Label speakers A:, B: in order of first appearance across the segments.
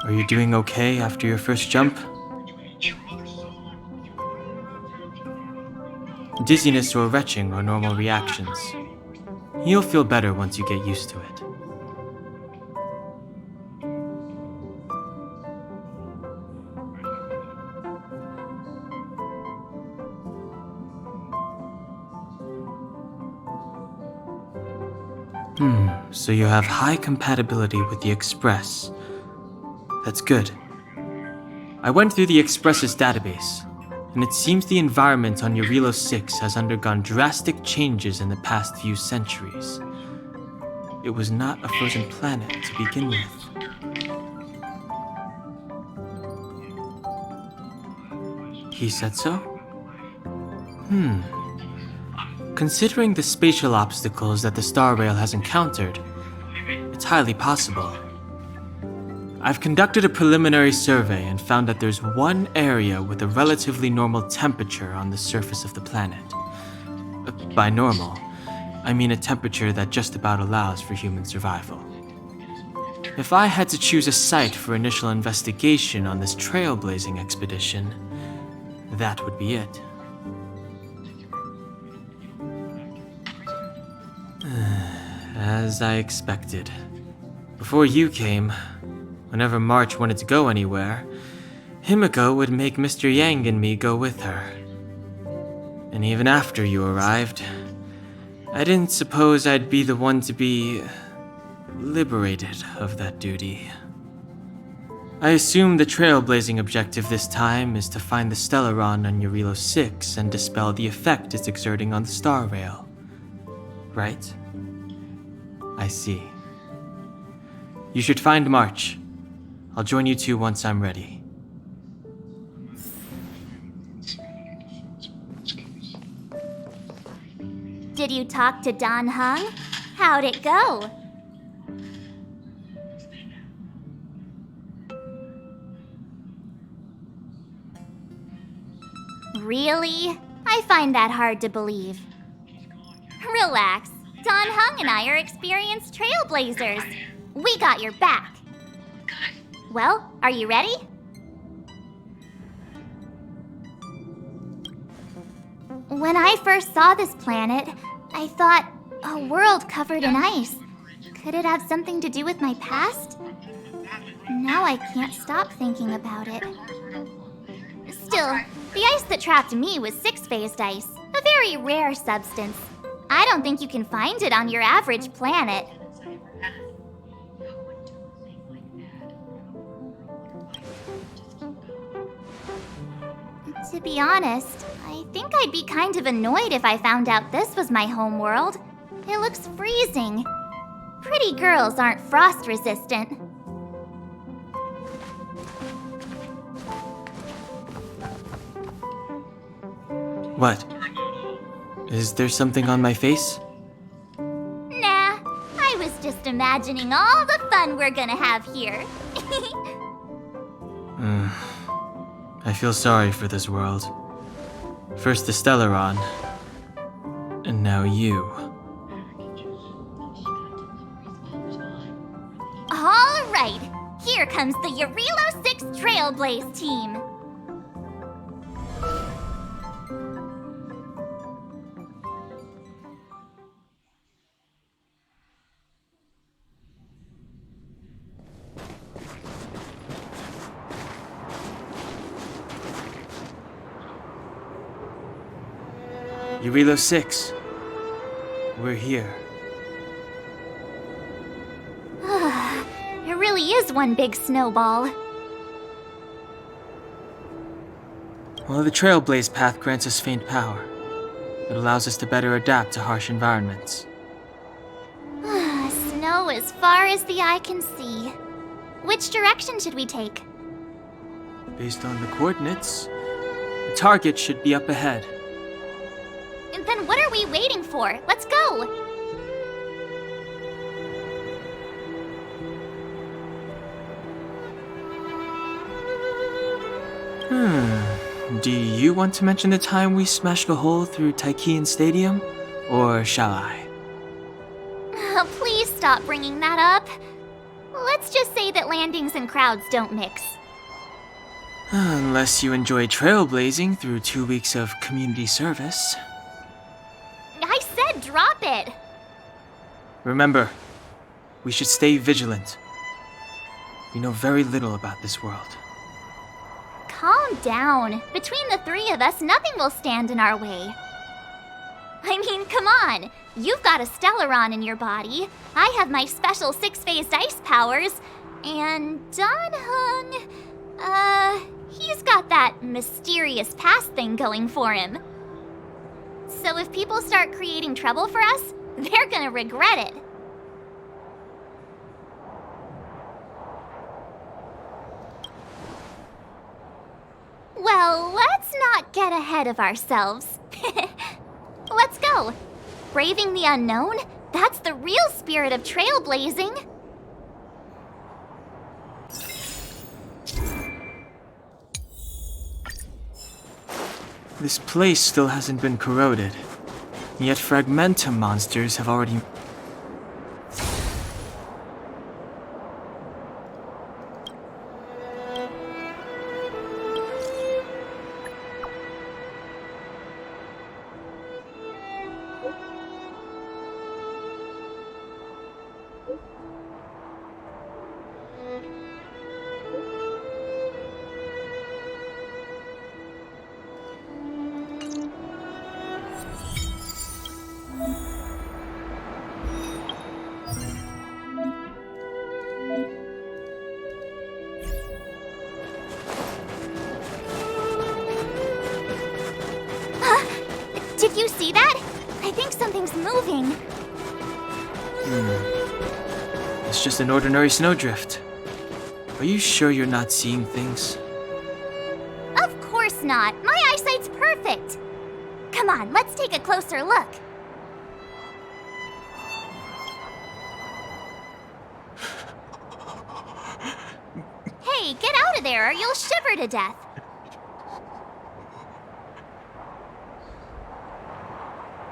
A: Are you doing okay after your first jump? Dizziness or retching are normal reactions. You'll feel better once you get used to it. So you have high compatibility with the Express. That's good. I went through the Express's database, and it seems the environment on Eurilo 6 has undergone drastic changes in the past few centuries. It was not a frozen planet to begin with. He said so? Considering the spatial obstacles that the Star Rail has encountered, it's highly possible. I've conducted a preliminary survey and found that there's one area with a relatively normal temperature on the surface of the planet. By normal, I mean a temperature that just about allows for human survival. If I had to choose a site for initial investigation on this trailblazing expedition, that would be it. As I expected. Before you came, whenever March wanted to go anywhere, Himiko would make Mr. Yang and me go with her. And even after you arrived, I didn't suppose I'd be the one to be liberated of that duty. I assume the trailblazing objective this time is to find the Stellaron on Eurilo 6 and dispel the effect it's exerting on the Star Rail. Right? I see. You should find March. I'll join you two once I'm ready.
B: Did you talk to Don Hung? How'd it go? Really? I find that hard to believe. Relax. Don Hung and I are experienced trailblazers. We got your back. Well, are you ready? When I first saw this planet, I thought, a world covered in ice. Could it have something to do with my past? Now I can't stop thinking about it. Still, the ice that trapped me was six-phased ice, a very rare substance. I don't think you can find it on your average planet. To be honest, I think I'd be kind of annoyed if I found out this was my home world. It looks freezing. Pretty girls aren't frost resistant.
A: What? Is there something on my face?
B: Nah, I was just imagining all the fun we're gonna have here.
A: I feel sorry for this world. First the Stellaron, and now you.
B: All right, here comes the Eurilo 6 Trailblaze team.
A: Eurilo 6. We're here.
B: It really is one big snowball.
A: Well, the Trailblaze path grants us faint power. It allows us to better adapt to harsh environments.
B: Snow as far as the eye can see. Which direction should we take?
A: Based on the coordinates, the target should be up ahead.
B: And then what are we waiting for? Let's go!
A: Do you want to mention the time we smashed a hole through Taikian Stadium? Or shall I?
B: Please stop bringing that up. Let's just say that landings and crowds don't mix.
A: Unless you enjoy trailblazing through 2 weeks of community service.
B: I said drop it!
A: Remember, we should stay vigilant. We know very little about this world.
B: Calm down. Between the three of us, nothing will stand in our way. I mean, come on. You've got a Stellaron in your body. I have my special 6-phased ice powers. And Dan-hung... he's got that mysterious past thing going for him. So if people start creating trouble for us, they're gonna regret it. Well, let's not get ahead of ourselves. Let's go. Braving the unknown? That's the real spirit of trailblazing.
A: This place still hasn't been corroded, yet fragmentum monsters have already...
B: Did you see that? I think something's moving.
A: It's just an ordinary snowdrift. Are you sure you're not seeing things?
B: Of course not. My eyesight's perfect. Come on, let's take a closer look. Hey, get out of there or you'll shiver to death.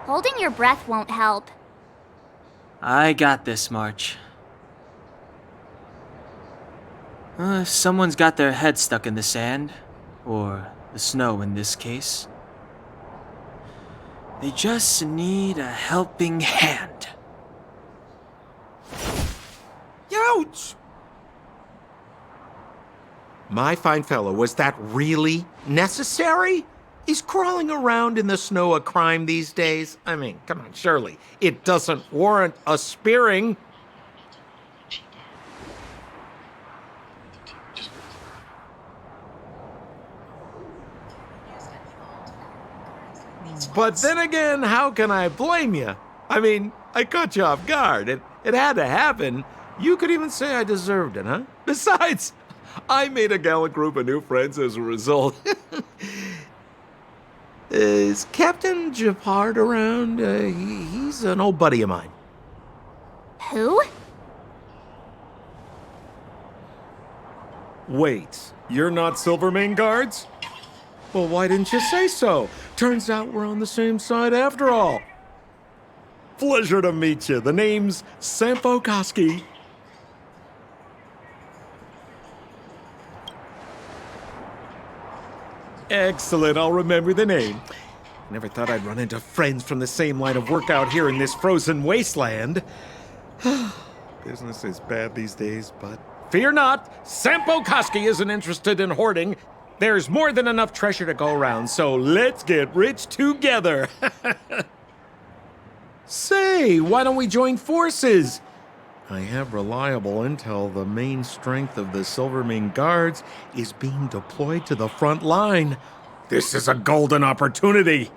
B: Holding your breath won't help.
A: I got this, March. Someone's got their head stuck in the sand, or the snow in this case. They just need a helping hand.
C: Ouch! My fine fellow, was that really necessary? Is crawling around in the snow a crime these days? I mean, come on, surely. It doesn't warrant a spearing. But then again, how can I blame you? I mean, I caught you off guard. It had to happen. You could even say I deserved it, huh? Besides, I made a gallant group of new friends as a result. Is Captain Japard around? He's an old buddy of mine.
B: Who?
C: Wait, you're not Silvermane guards? Well, why didn't you say so? Turns out we're on the same side after all. Pleasure to meet you. The name's Sampo Koski. Excellent, I'll remember the name. Never thought I'd run into friends from the same line of work out here in this frozen wasteland. Business is bad these days, but fear not, Sampo Koski isn't interested in hoarding. There's more than enough treasure to go around, so let's get rich together. Say, why don't we join forces? I have reliable intel the main strength of the Silvermane Guards is being deployed to the front line. This is a golden opportunity.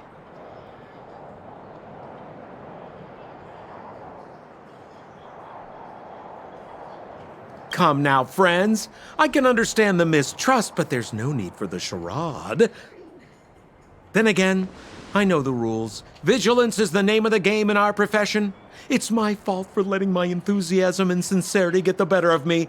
C: Come now, friends. I can understand the mistrust, but there's no need for the charade. Then again, I know the rules. Vigilance is the name of the game in our profession. It's my fault for letting my enthusiasm and sincerity get the better of me.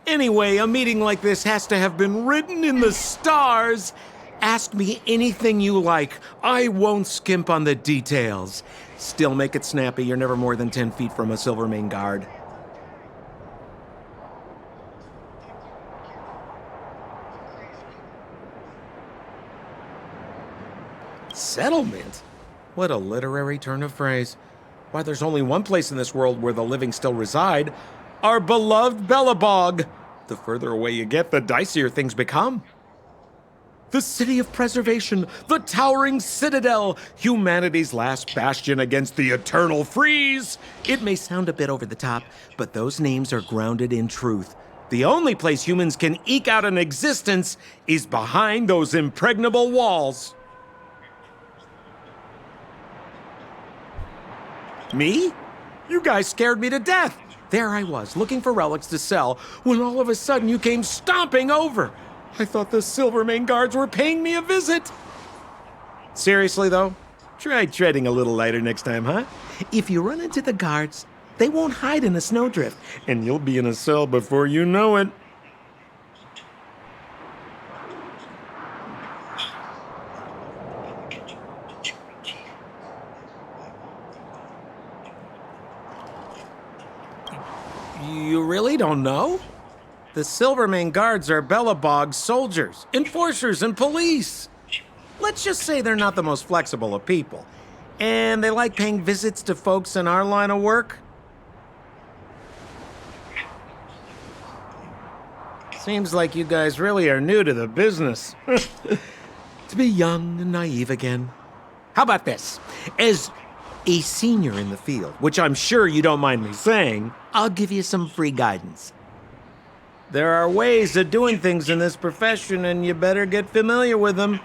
C: Anyway, a meeting like this has to have been written in the stars. Ask me anything you like. I won't skimp on the details. Still make it snappy. You're never more than 10 feet from a Silvermane guard. settlement? What a literary turn of phrase. Why, there's only one place in this world where the living still reside. Our beloved Belobog. The further away you get, the dicier things become. The city of preservation, the towering citadel, humanity's last bastion against the eternal freeze. It may sound a bit over the top, but those names are grounded in truth. The only place humans can eke out an existence is behind those impregnable walls. Me? You guys scared me to death. There I was, looking for relics to sell, when all of a sudden you came stomping over. I thought the Silvermane guards were paying me a visit. Seriously, though, try treading a little lighter next time, huh? If you run into the guards, they won't hide in a snowdrift, and you'll be in a cell before you know it. You really don't know? The Silvermane guards are Belobog's soldiers, enforcers, and police. Let's just say they're not the most flexible of people. And they like paying visits to folks in our line of work. Seems like you guys really are new to the business. To be young and naive again. How about this? As a senior in the field, which I'm sure you don't mind me saying, I'll give you some free guidance. There are ways of doing things in this profession, and you better get familiar with them.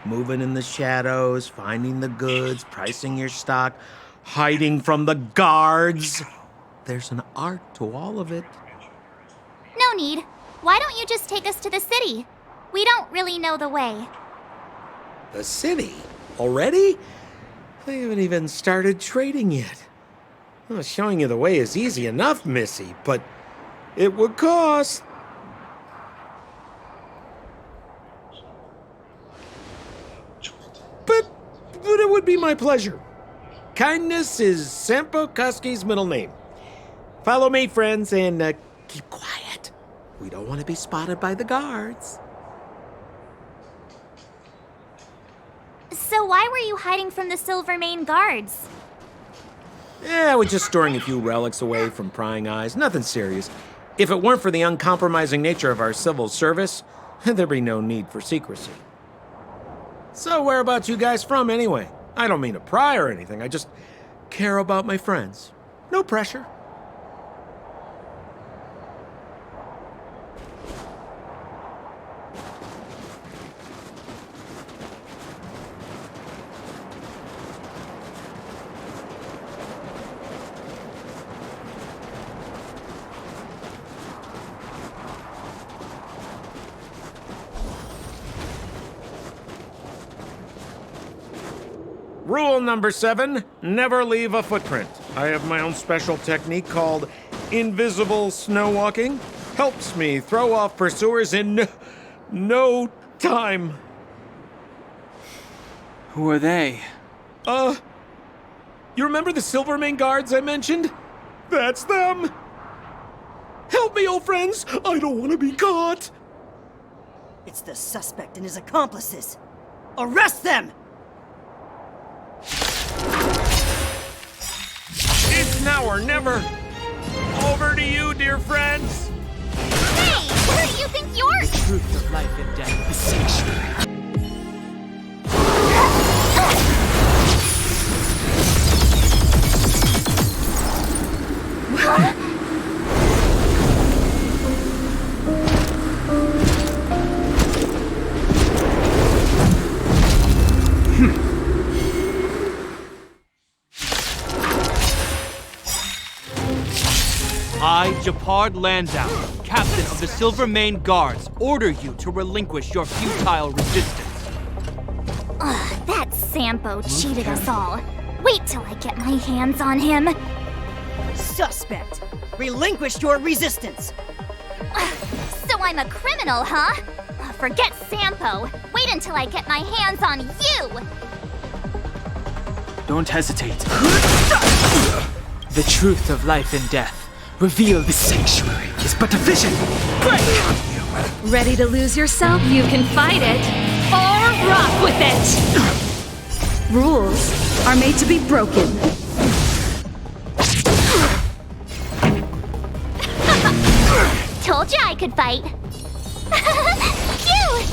C: Moving in the shadows, finding the goods, pricing your stock, hiding from the guards. There's an art to all of it.
B: No need. Why don't you just take us to the city? We don't really know the way.
C: The city? Already? I haven't even started trading yet. Well, showing you the way is easy enough, Missy, but it would cost. But it would be my pleasure. Kindness is Sampo Kuski's middle name. Follow me, friends, and keep quiet. We don't want to be spotted by the guards.
B: So why were you hiding from the Silvermane guards?
C: Yeah, we're just storing a few relics away from prying eyes. Nothing serious. If it weren't for the uncompromising nature of our civil service, there'd be no need for secrecy. So whereabouts you guys from, anyway? I don't mean to pry or anything. I just care about my friends. No pressure. Rule number 7, never leave a footprint. I have my own special technique called invisible snow walking. Helps me throw off pursuers in no time.
A: Who are they?
C: You remember the Silvermane guards I mentioned? That's them. Help me, old friends. I don't want to be caught.
D: It's the suspect and his accomplices. Arrest them!
C: It's now or never. Over to you, dear friends.
B: Hey! Who do you think you're?
A: Truth of life and death, the sanctuary.
E: I, Japard Landau, captain of the Silvermane Guards, order you to relinquish your futile resistance.
B: Ugh, that Sampo cheated us all. Wait till I get my hands on him.
D: Suspect! Relinquish your resistance!
B: So I'm a criminal, huh? Forget Sampo. Wait until I get my hands on you!
A: Don't hesitate. The truth of life and death. Reveal the sanctuary is but a vision.
F: Ready to lose yourself? You can fight it, or rock with it! Rules are made to be broken.
B: Told you I could fight. Cute!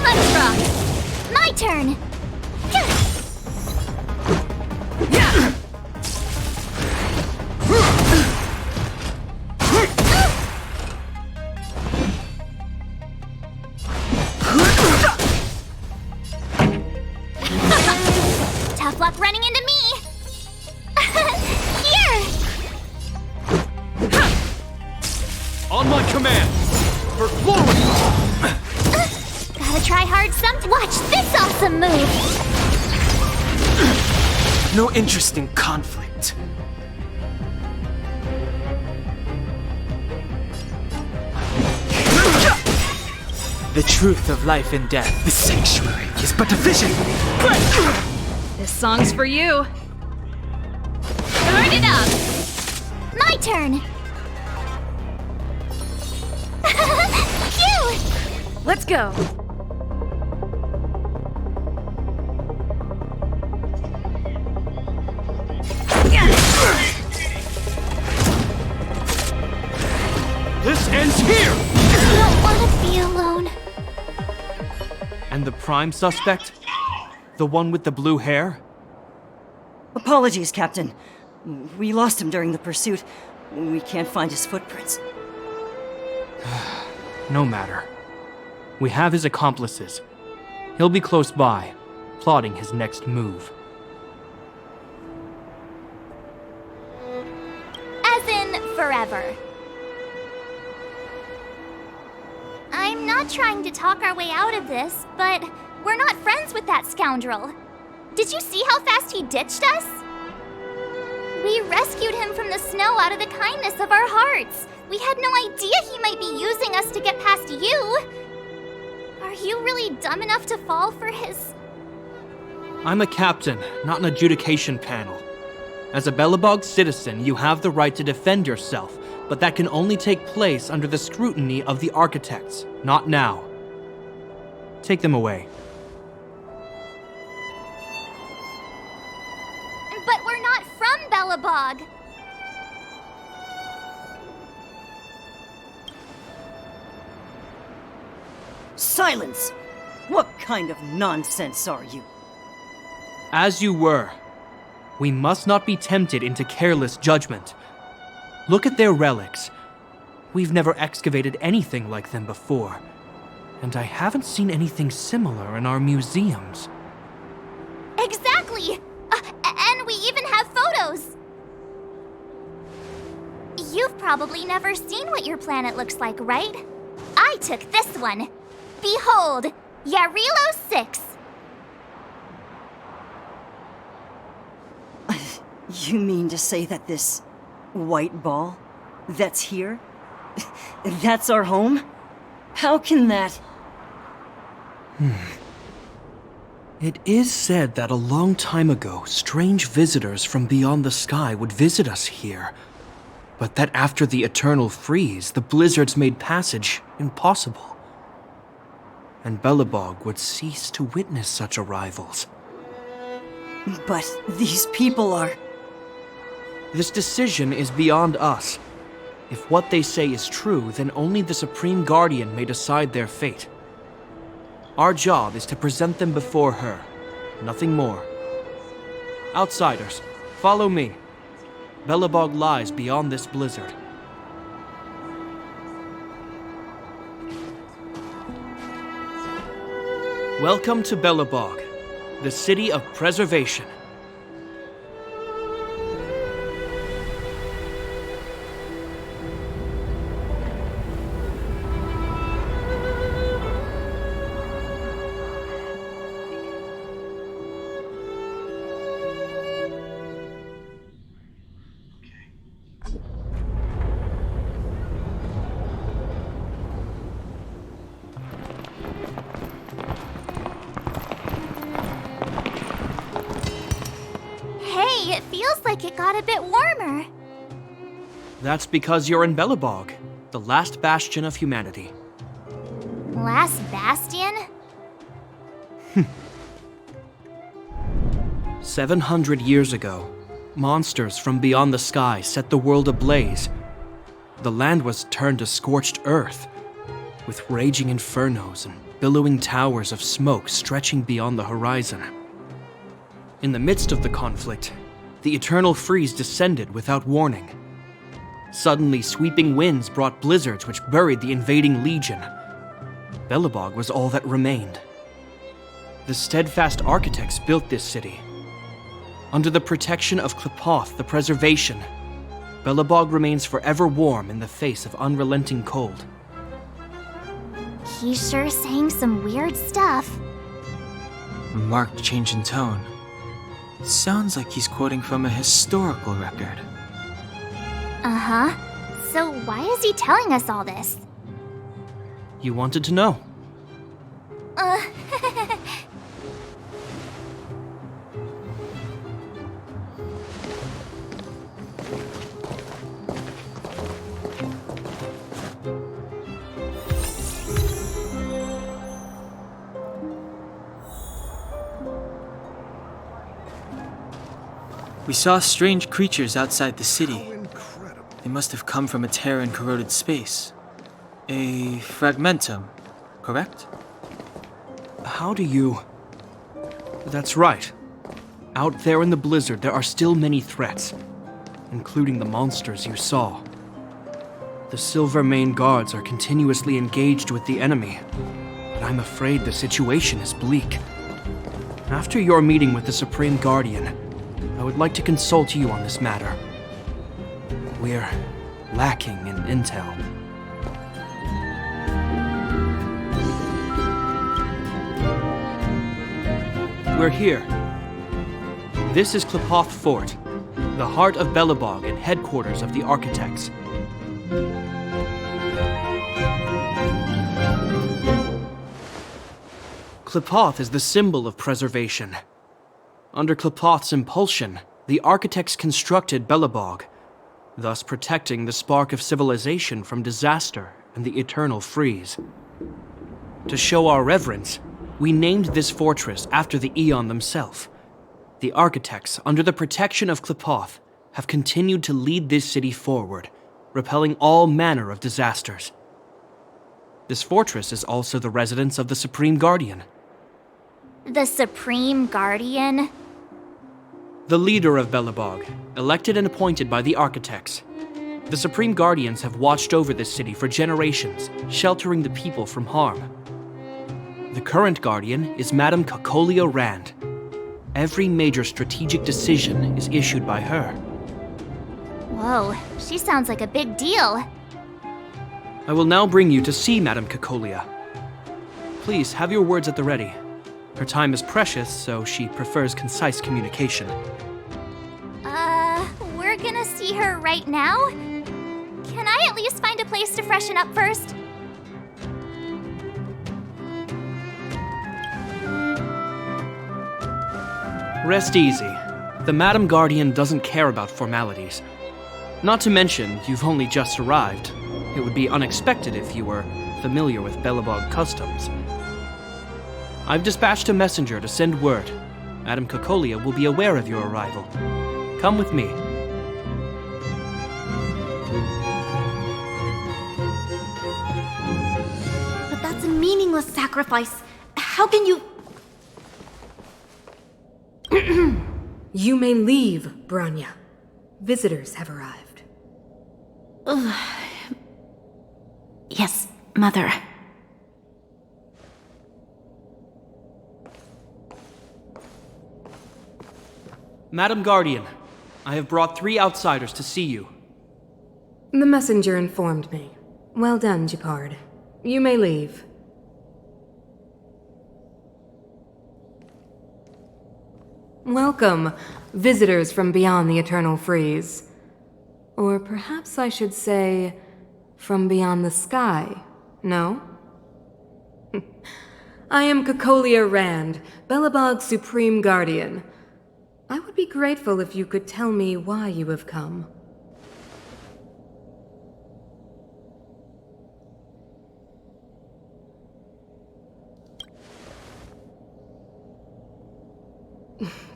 B: Let's rock. My turn. Tough luck running into me. Here.
E: On my command! For glory!
B: Gotta try hard Watch this awesome move.
A: No interest in conflict. The truth of life and death. The sanctuary is but a vision.
F: This song's for you.
B: Turn it up. My turn. Cute.
F: Let's go.
E: This ends here!
B: I don't want to be alone.
E: And the prime suspect? The one with the blue hair?
D: Apologies, Captain. We lost him during the pursuit. We can't find his footprints.
E: No matter. We have his accomplices. He'll be close by, plotting his next move.
B: As in, forever. I'm not trying to talk our way out of this, but we're not friends with that scoundrel. Did you see how fast he ditched us? We rescued him from the snow out of the kindness of our hearts. We had no idea he might be using us to get past you. Are you really dumb enough to fall for his...
E: I'm a captain, not an adjudication panel. As a Belobog citizen, you have the right to defend yourself, but that can only take place under the scrutiny of the architects, not now. Take them away.
B: But we're not from Belobog.
D: Silence! What kind of nonsense are you?
E: As you were. We must not be tempted into careless judgment. Look at their relics. We've never excavated anything like them before, and I haven't seen anything similar in our museums.
B: Exactly! And we even have photos! You've probably never seen what your planet looks like, right? I took this one. Behold, Yarilo 6.
D: You mean to say that this white ball that's here? That's our home? How can that...
E: It is said that a long time ago, strange visitors from beyond the sky would visit us here, but that after the eternal freeze, the blizzards made passage impossible. And Belobog would cease to witness such arrivals.
D: But these people are...
E: This decision is beyond us. If what they say is true, then only the Supreme Guardian may decide their fate. Our job is to present them before her, nothing more. Outsiders, follow me. Belobog lies beyond this blizzard. Welcome to Belobog, the city of preservation.
B: Hey, it feels like it got a bit warmer.
E: That's because you're in Belobog. the last bastion of humanity.
B: Last bastion?
E: 700 years ago, monsters from beyond the sky set the world ablaze. The land was turned to scorched earth, with raging infernos and billowing towers of smoke stretching beyond the horizon. In the midst of the conflict, the eternal freeze descended without warning. Suddenly, sweeping winds brought blizzards which buried the invading legion. Belobog was all that remained. The steadfast architects built this city. Under the protection of Qlipoth, the Preservation, Belobog remains forever warm in the face of unrelenting cold.
B: He's sure saying some weird stuff.
A: A marked change in tone. It sounds like he's quoting from a historical record.
B: Uh-huh. So why is he telling us all this?
E: You wanted to know.
A: We saw strange creatures outside the city. They must have come from a tear in corroded space. A fragmentum, correct?
E: How do you... That's right. Out there in the blizzard, there are still many threats, including the monsters you saw. The Silvermane guards are continuously engaged with the enemy, but I'm afraid the situation is bleak. After your meeting with the Supreme Guardian, I would like to consult you on this matter. We're lacking in intel. We're here. This is Qlipoth Fort, the heart of Belobog and headquarters of the architects. Qlipoth is the symbol of preservation. Under Qlipoth's impulsion, the architects constructed Belobog, thus protecting the spark of civilization from disaster and the eternal freeze. To show our reverence, we named this fortress after the Aeon themselves. The architects, under the protection of Qlipoth, have continued to lead this city forward, repelling all manner of disasters. This fortress is also the residence of the Supreme Guardian.
B: The Supreme Guardian?
E: The leader of Belobog, elected and appointed by the architects. The Supreme Guardians have watched over this city for generations, sheltering the people from harm. The current Guardian is Madame Kakolia Rand. Every major strategic decision is issued by her.
B: Whoa, she sounds like a big deal.
E: I will now bring you to see Madame Kakolia. Please have your words at the ready. Her time is precious, so she prefers concise communication.
B: We're gonna see her right now? Can I at least find a place to freshen up first?
E: Rest easy. The Madam Guardian doesn't care about formalities. Not to mention, you've only just arrived. It would be unexpected if you were familiar with Belobog customs. I've dispatched a messenger to send word. Madame Kakolia will be aware of your arrival. Come with me.
G: But that's a meaningless sacrifice. How can you...
H: You may leave, Branya. Visitors have arrived.
G: Yes, Mother.
E: Madam Guardian, I have brought 3 outsiders to see you.
H: The messenger informed me. Well done, Gepard. You may leave. Welcome, visitors from beyond the eternal freeze. Or perhaps I should say, from beyond the sky, no? I am Kakolia Rand, Belobog's Supreme Guardian. I would be grateful if you could tell me why you have come.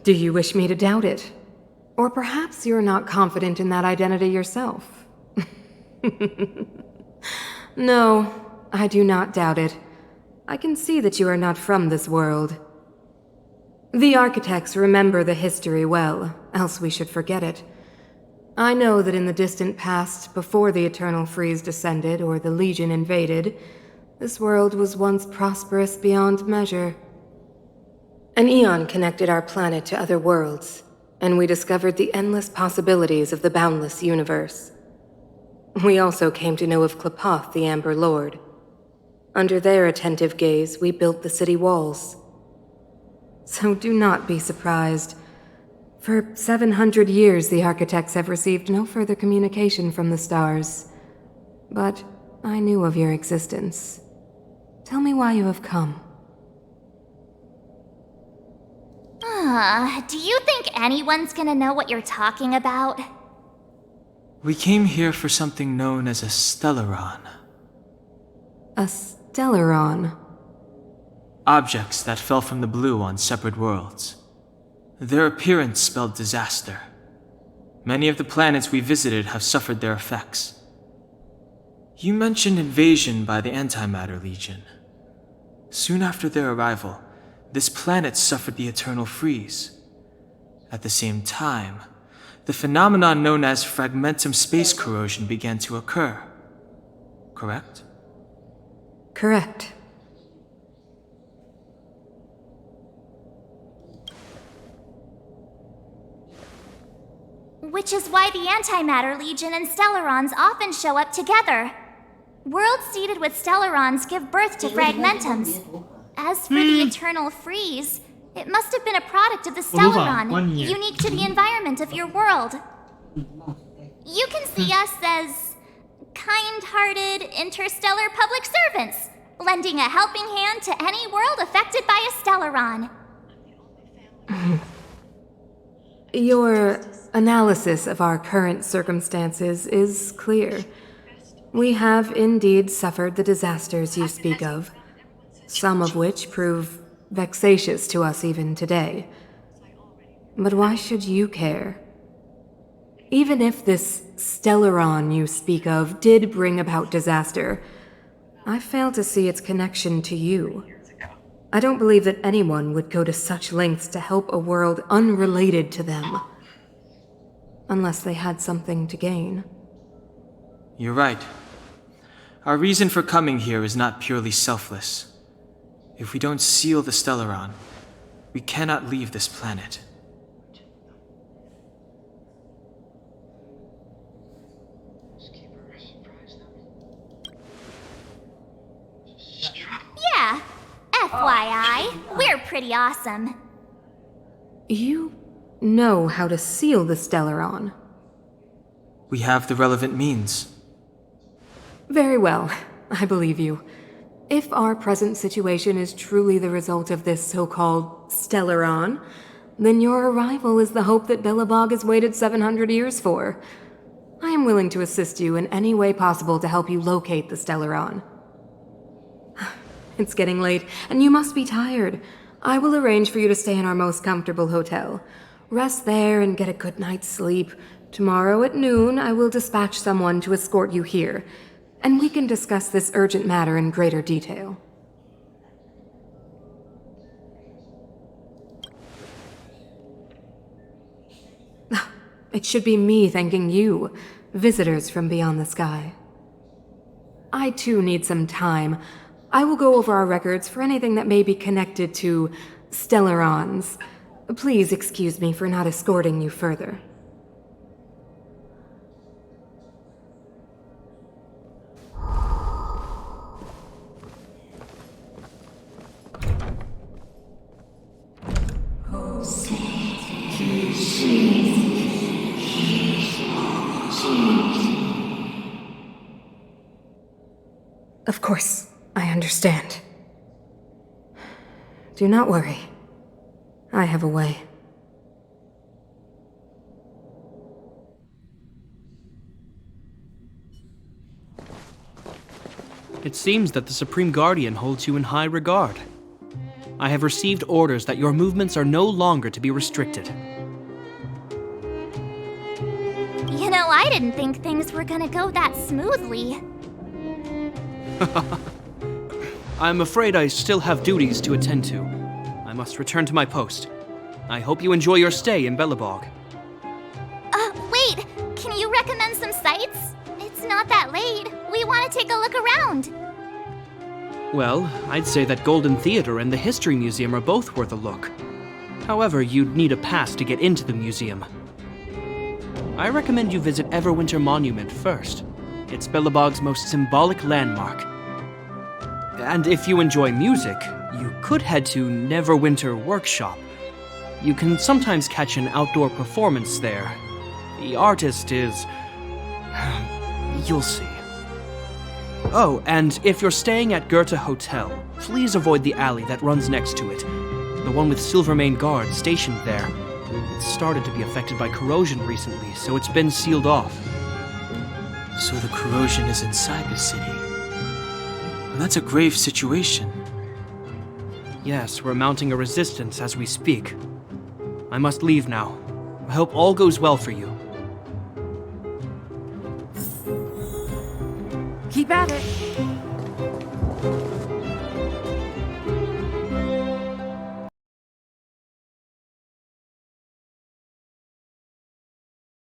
H: Do you wish me to doubt it? Or perhaps you're not confident in that identity yourself? No, I do not doubt it. I can see that you are not from this world. The architects remember the history well, else we should forget it. I know that in the distant past, before the Eternal Freeze descended or the Legion invaded, this world was once prosperous beyond measure. An eon connected our planet to other worlds, and we discovered the endless possibilities of the boundless universe. We also came to know of Klapoth, the Amber Lord. Under their attentive gaze, we built the city walls. So do not be surprised. For 700 years, the architects have received no further communication from the stars. But I knew of your existence. Tell me why you have come.
B: Do you think anyone's gonna know what you're talking about?
A: We came here for something known as a Stellaron.
H: A Stellaron.
A: Objects that fell from the blue on separate worlds. Their appearance spelled disaster. Many of the planets we visited have suffered their effects. You mentioned invasion by the Antimatter Legion. Soon after their arrival, this planet suffered the Eternal Freeze. At the same time, the phenomenon known as fragmentum space corrosion began to occur. Correct?
H: Correct.
B: Which is why the Antimatter Legion and Stellarons often show up together. Worlds seeded with Stellarons give birth to fragmentums. As for the Eternal Freeze, it must have been a product of the Stellaron, unique to the environment of your world. You can see us as kind-hearted interstellar public servants, lending a helping hand to any world affected by a Stellaron.
H: Your analysis of our current circumstances is clear. We have indeed suffered the disasters you speak of, some of which prove vexatious to us even today. But why should you care? Even if this Stellaron you speak of did bring about disaster, I fail to see its connection to you. I don't believe that anyone would go to such lengths to help a world unrelated to them. Unless they had something to gain.
A: You're right. Our reason for coming here is not purely selfless. If we don't seal the Stellaron, we cannot leave this planet.
B: Yeah, FYI, we're pretty awesome.
H: You know how to seal the Stellaron.
A: We have the relevant means.
H: Very well, I believe you. If our present situation is truly the result of this so-called Stellaron, then your arrival is the hope that Belobog has waited 700 years for. I am willing to assist you in any way possible to help you locate the Stellaron. It's getting late, and you must be tired. I will arrange for you to stay in our most comfortable hotel. Rest there and get a good night's sleep. Tomorrow at noon, I will dispatch someone to escort you here, and we can discuss this urgent matter in greater detail. It should be me thanking you, visitors from beyond the sky. I too need some time. I will go over our records for anything that may be connected to Stellarons. Please excuse me for not escorting you further. Of course, I understand. Do not worry. I have a way.
E: It seems that the Supreme Guardian holds you in high regard. I have received orders that your movements are no longer to be restricted.
B: You know, I didn't think things were gonna go that smoothly.
E: I'm afraid I still have duties to attend to. I must return to my post. I hope you enjoy your stay in Belobog.
B: Wait! Can you recommend some sites? It's not that late. We want to take a look around.
E: Well, I'd say that Golden Theater and the History Museum are both worth a look. However, you'd need a pass to get into the museum. I recommend you visit Everwinter Monument first. It's Belobog's most symbolic landmark. And if you enjoy music, you could head to Neverwinter Workshop. You can sometimes catch an outdoor performance there. The artist is... you'll see. Oh, and if you're staying at Goethe Hotel, please avoid the alley that runs next to it. The one with Silvermane guards stationed there. It's started to be affected by corrosion recently, so it's been sealed off.
A: So the corrosion is inside the city. And that's a grave situation.
E: Yes, we're mounting a resistance as we speak. I must leave now. I hope all goes well for you.
F: Keep at it.